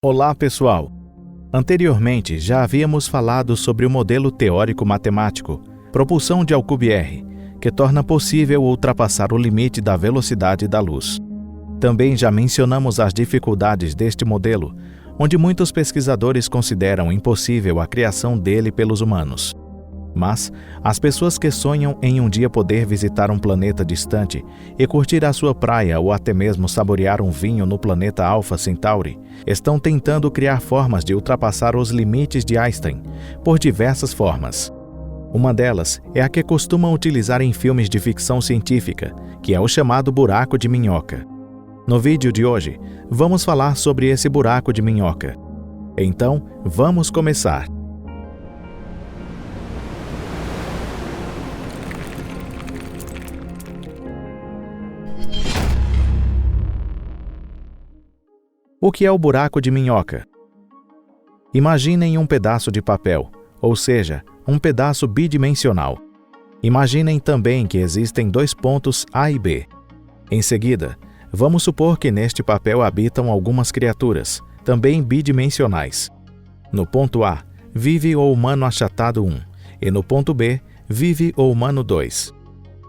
Olá, pessoal! Anteriormente, já havíamos falado sobre o modelo teórico matemático, propulsão de Alcubierre, que torna possível ultrapassar o limite da velocidade da luz. Também já mencionamos as dificuldades deste modelo, onde muitos pesquisadores consideram impossível a criação dele pelos humanos. Mas as pessoas que sonham em um dia poder visitar um planeta distante e curtir a sua praia ou até mesmo saborear um vinho no planeta Alpha Centauri, estão tentando criar formas de ultrapassar os limites de Einstein, por diversas formas. Uma delas é a que costumam utilizar em filmes de ficção científica, que é o chamado buraco de minhoca. No vídeo de hoje, vamos falar sobre esse buraco de minhoca. Então, vamos começar! O que é o buraco de minhoca? Imaginem um pedaço de papel, ou seja, um pedaço bidimensional. Imaginem também que existem dois pontos A e B. Em seguida, vamos supor que neste papel habitam algumas criaturas, também bidimensionais. No ponto A, vive o humano achatado 1, e no ponto B, vive o humano 2.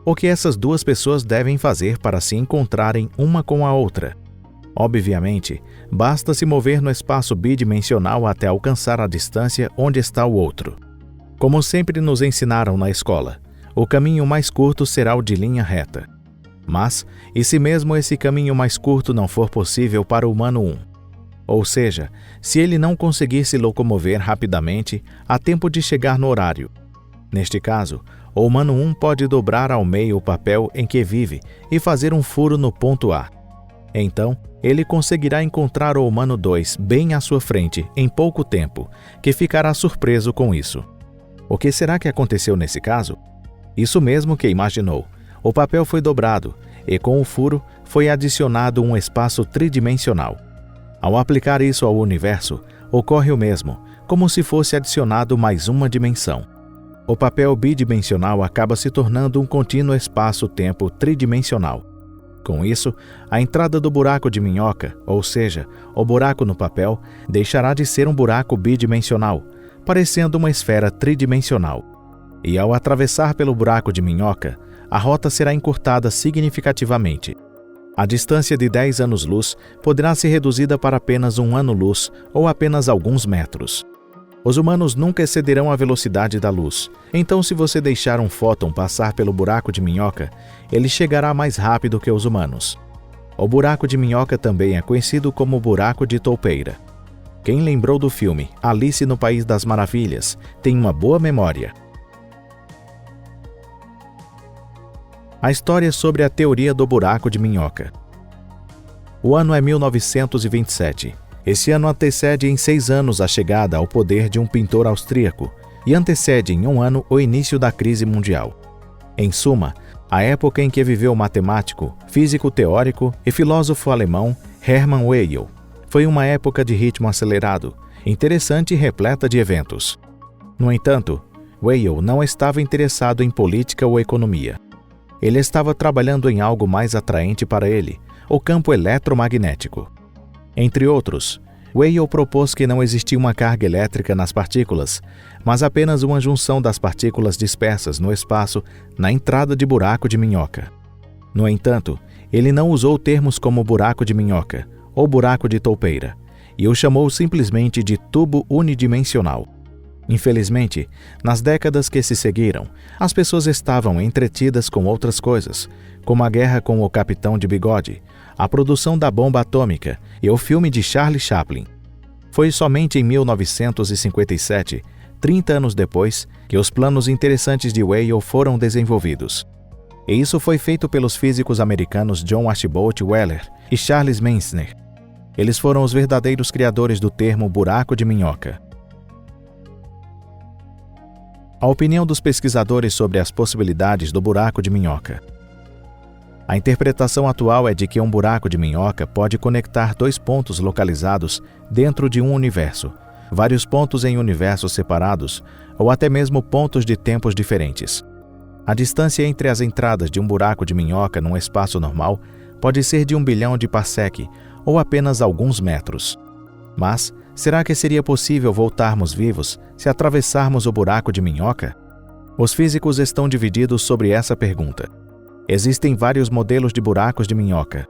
O que essas duas pessoas devem fazer para se encontrarem uma com a outra? Obviamente, basta se mover no espaço bidimensional até alcançar a distância onde está o outro. Como sempre nos ensinaram na escola, o caminho mais curto será o de linha reta. Mas, e se mesmo esse caminho mais curto não for possível para o humano 1? Ou seja, se ele não conseguir se locomover rapidamente a tempo de chegar no horário. Neste caso, o humano 1 pode dobrar ao meio o papel em que vive e fazer um furo no ponto A. Então, ele conseguirá encontrar o humano 2 bem à sua frente em pouco tempo, que ficará surpreso com isso. O que será que aconteceu nesse caso? Isso mesmo que imaginou. O papel foi dobrado e com o furo foi adicionado um espaço tridimensional. Ao aplicar isso ao universo, ocorre o mesmo, como se fosse adicionado mais uma dimensão. O papel bidimensional acaba se tornando um contínuo espaço-tempo tridimensional. Com isso, a entrada do buraco de minhoca, ou seja, o buraco no papel, deixará de ser um buraco bidimensional, parecendo uma esfera tridimensional. E ao atravessar pelo buraco de minhoca, a rota será encurtada significativamente. A distância de 10 anos-luz poderá ser reduzida para apenas 1 ano-luz ou apenas alguns metros. Os humanos nunca excederão a velocidade da luz, então se você deixar um fóton passar pelo buraco de minhoca, ele chegará mais rápido que os humanos. O buraco de minhoca também é conhecido como buraco de toupeira. Quem lembrou do filme Alice no País das Maravilhas tem uma boa memória. A história sobre a teoria do buraco de minhoca. O ano é 1927. Esse ano antecede em 6 anos a chegada ao poder de um pintor austríaco e antecede em 1 ano o início da crise mundial. Em suma, a época em que viveu o matemático, físico teórico e filósofo alemão Hermann Weyl foi uma época de ritmo acelerado, interessante e repleta de eventos. No entanto, Weyl não estava interessado em política ou economia. Ele estava trabalhando em algo mais atraente para ele, o campo eletromagnético. Entre outros, Weyl propôs que não existia uma carga elétrica nas partículas, mas apenas uma junção das partículas dispersas no espaço na entrada de buraco de minhoca. No entanto, ele não usou termos como buraco de minhoca ou buraco de toupeira, e o chamou simplesmente de tubo unidimensional. Infelizmente, nas décadas que se seguiram, as pessoas estavam entretidas com outras coisas, como a guerra com o Capitão de Bigode, a produção da bomba atômica e o filme de Charlie Chaplin. Foi somente em 1957, 30 anos depois, que os planos interessantes de Weyl foram desenvolvidos. E isso foi feito pelos físicos americanos John Archibald Weller e Charles Meissner. Eles foram os verdadeiros criadores do termo buraco de minhoca. A opinião dos pesquisadores sobre as possibilidades do buraco de minhoca. A interpretação atual é de que um buraco de minhoca pode conectar dois pontos localizados dentro de um universo, vários pontos em universos separados ou até mesmo pontos de tempos diferentes. A distância entre as entradas de um buraco de minhoca num espaço normal pode ser de 1 bilhão de parsec ou apenas alguns metros. Mas, será que seria possível voltarmos vivos se atravessarmos o buraco de minhoca? Os físicos estão divididos sobre essa pergunta. Existem vários modelos de buracos de minhoca.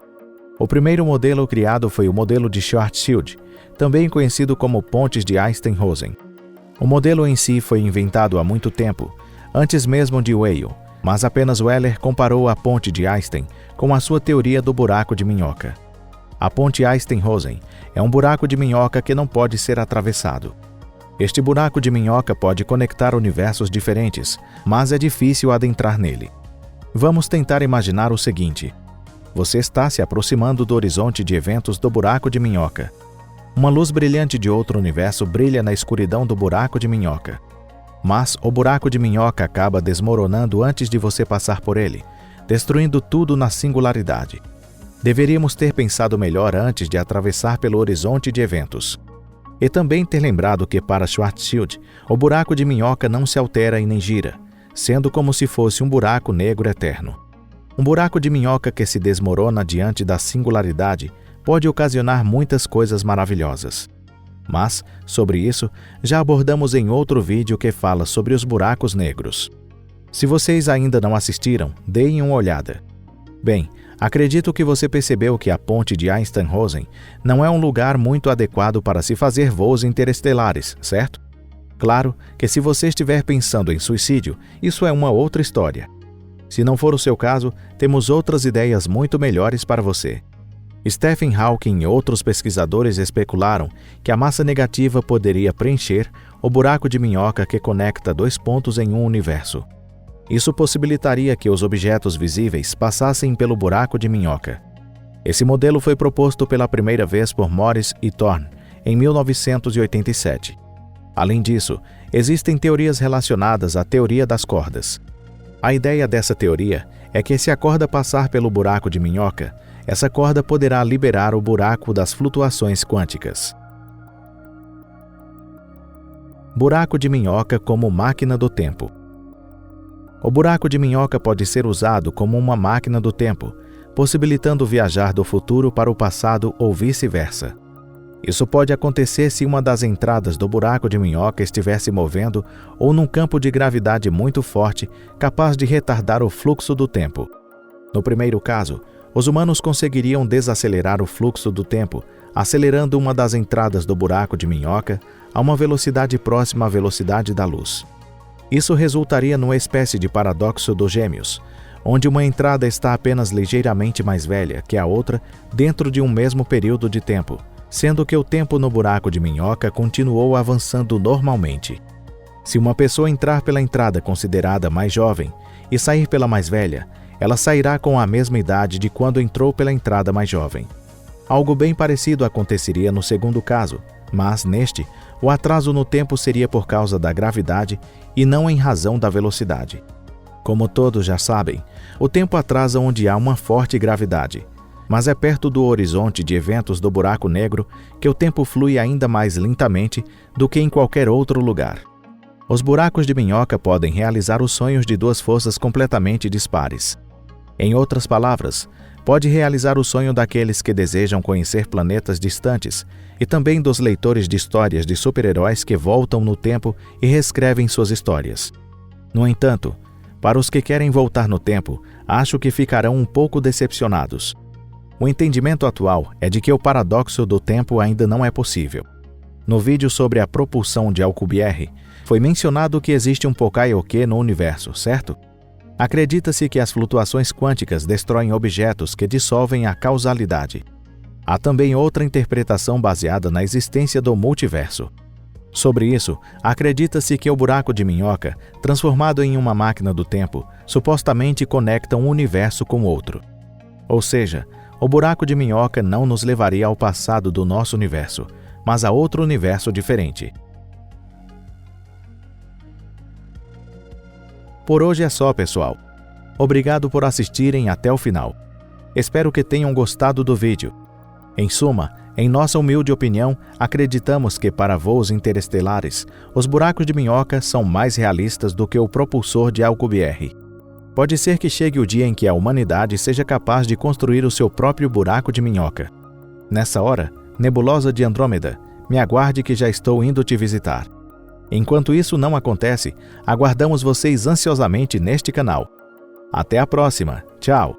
O primeiro modelo criado foi o modelo de Schwarzschild, também conhecido como pontes de Einstein-Rosen. O modelo em si foi inventado há muito tempo, antes mesmo de Weyl, mas apenas Wheeler comparou a ponte de Einstein com a sua teoria do buraco de minhoca. A ponte Einstein-Rosen é um buraco de minhoca que não pode ser atravessado. Este buraco de minhoca pode conectar universos diferentes, mas é difícil adentrar nele. Vamos tentar imaginar o seguinte: você está se aproximando do horizonte de eventos do buraco de minhoca. Uma luz brilhante de outro universo brilha na escuridão do buraco de minhoca. Mas o buraco de minhoca acaba desmoronando antes de você passar por ele, destruindo tudo na singularidade. Deveríamos ter pensado melhor antes de atravessar pelo horizonte de eventos. E também ter lembrado que, para Schwarzschild, o buraco de minhoca não se altera e nem gira, sendo como se fosse um buraco negro eterno. Um buraco de minhoca que se desmorona diante da singularidade pode ocasionar muitas coisas maravilhosas. Mas, sobre isso, já abordamos em outro vídeo que fala sobre os buracos negros. Se vocês ainda não assistiram, deem uma olhada. Bem, acredito que você percebeu que a ponte de Einstein-Rosen não é um lugar muito adequado para se fazer voos interestelares, certo? Claro que se você estiver pensando em suicídio, isso é uma outra história. Se não for o seu caso, temos outras ideias muito melhores para você. Stephen Hawking e outros pesquisadores especularam que a massa negativa poderia preencher o buraco de minhoca que conecta dois pontos em um universo. Isso possibilitaria que os objetos visíveis passassem pelo buraco de minhoca. Esse modelo foi proposto pela primeira vez por Morris e Thorne em 1987. Além disso, existem teorias relacionadas à teoria das cordas. A ideia dessa teoria é que se a corda passar pelo buraco de minhoca, essa corda poderá liberar o buraco das flutuações quânticas. Buraco de minhoca como máquina do tempo. O buraco de minhoca pode ser usado como uma máquina do tempo, possibilitando viajar do futuro para o passado ou vice-versa. Isso pode acontecer se uma das entradas do buraco de minhoca estiver se movendo ou num campo de gravidade muito forte, capaz de retardar o fluxo do tempo. No primeiro caso, os humanos conseguiriam desacelerar o fluxo do tempo, acelerando uma das entradas do buraco de minhoca a uma velocidade próxima à velocidade da luz. Isso resultaria numa espécie de paradoxo dos gêmeos, onde uma entrada está apenas ligeiramente mais velha que a outra dentro de um mesmo período de tempo, sendo que o tempo no buraco de minhoca continuou avançando normalmente. Se uma pessoa entrar pela entrada considerada mais jovem e sair pela mais velha, ela sairá com a mesma idade de quando entrou pela entrada mais jovem. Algo bem parecido aconteceria no segundo caso, mas neste, o atraso no tempo seria por causa da gravidade e não em razão da velocidade. Como todos já sabem, o tempo atrasa onde há uma forte gravidade, mas é perto do horizonte de eventos do buraco negro que o tempo flui ainda mais lentamente do que em qualquer outro lugar. Os buracos de minhoca podem realizar os sonhos de duas forças completamente dispares. Em outras palavras, pode realizar o sonho daqueles que desejam conhecer planetas distantes e também dos leitores de histórias de super-heróis que voltam no tempo e reescrevem suas histórias. No entanto, para os que querem voltar no tempo, acho que ficarão um pouco decepcionados. O entendimento atual é de que o paradoxo do tempo ainda não é possível. No vídeo sobre a propulsão de Alcubierre, foi mencionado que existe um Pocayoke no universo, certo? Acredita-se que as flutuações quânticas destroem objetos que dissolvem a causalidade. Há também outra interpretação baseada na existência do multiverso. Sobre isso, acredita-se que o buraco de minhoca, transformado em uma máquina do tempo, supostamente conecta um universo com outro. Ou seja, o buraco de minhoca não nos levaria ao passado do nosso universo, mas a outro universo diferente. Por hoje é só, pessoal. Obrigado por assistirem até o final. Espero que tenham gostado do vídeo. Em suma, em nossa humilde opinião, acreditamos que para voos interestelares, os buracos de minhoca são mais realistas do que o propulsor de Alcubierre. Pode ser que chegue o dia em que a humanidade seja capaz de construir o seu próprio buraco de minhoca. Nessa hora, nebulosa de Andrômeda, Me aguarde que já estou indo te visitar. Enquanto isso não acontece, aguardamos vocês ansiosamente neste canal. Até a próxima. Tchau!